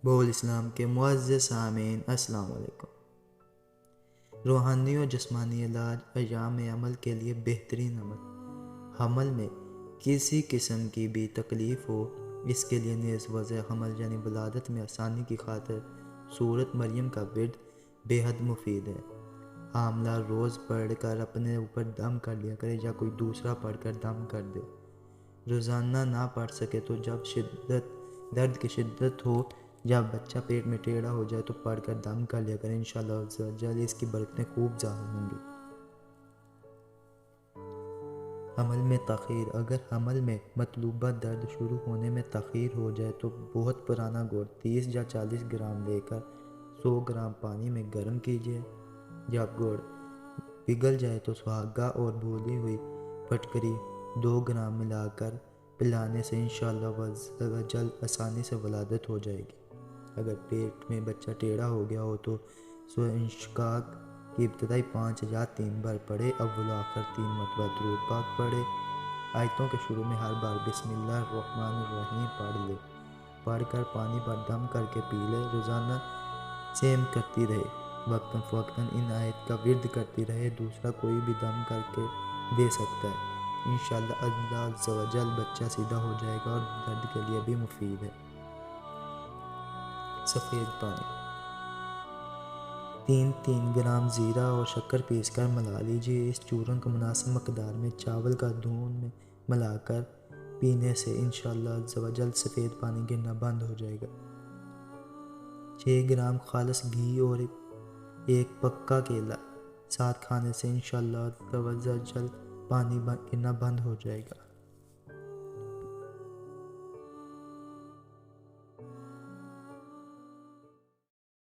بول اسلام کے معزز سامعین السلام علیکم۔ روحانی اور جسمانی علاج ایام عمل کے لیے بہترین عمل۔ حمل میں کسی قسم کی بھی تکلیف ہو، اس کے لیے نیز وضع حمل یعنی ولادت میں آسانی کی خاطر سورت مریم کا ورد بے حد مفید ہے۔ حاملہ روز پڑھ کر اپنے اوپر دم کر لیا کرے یا کوئی دوسرا پڑھ کر دم کر دے۔ روزانہ نہ پڑھ سکے تو جب درد کی شدت ہو یا بچہ پیٹ میں ٹیڑھا ہو جائے تو پڑھ کر دم کر لیا کریں، انشاءاللہ عز و جل اس کی برکتیں خوب ظاہر ہوں گی۔ حمل میں تاخیر۔ اگر حمل میں مطلوبہ درد شروع ہونے میں تاخیر ہو جائے تو بہت پرانا گڑ 30 یا 40 گرام لے کر 100 گرام پانی میں گرم کیجیے۔ جب گڑ پگھل جائے تو سہاگہ اور بھولی ہوئی پھٹکری 2 گرام ملا کر پلانے سے انشاءاللہ عز و جل آسانی سے ولادت ہو جائے گی۔ اگر پیٹ میں بچہ ٹیڑھا ہو گیا ہو تو سورہ انشقاق کی ابتدائی 5 یا 3 بار پڑھے، اول و آخر 3 مرتبہ درود پاک پڑھے۔ آیتوں کے شروع میں ہر بار بسم اللہ الرحمن الرحیم پڑھ لے، پڑھ کر پانی پر دم کر کے پی لے۔ روزانہ سیم کرتی رہے، وقتاً فوقتاً ان آیت کا ورد کرتی رہے، دوسرا کوئی بھی دم کر کے دے سکتا ہے۔ انشاءاللہ اللہ عز و جل بچہ سیدھا ہو جائے گا اور درد کے لیے بھی مفید ہے۔ سفید پانی 3 گرام زیرہ اور شکر پیس کر ملا لیجیے۔ اس چورن کو مناسب مقدار میں چاول کا دھون میں ملا کر پینے سے انشاءاللہ عز و جل سفید پانی گرنا بند ہو جائے گا۔ 6 گرام خالص گھی اور 1 پکا کیلا ساتھ کھانے سے انشاءاللہ عز و جل پانی گرنا بند ہو جائے گا۔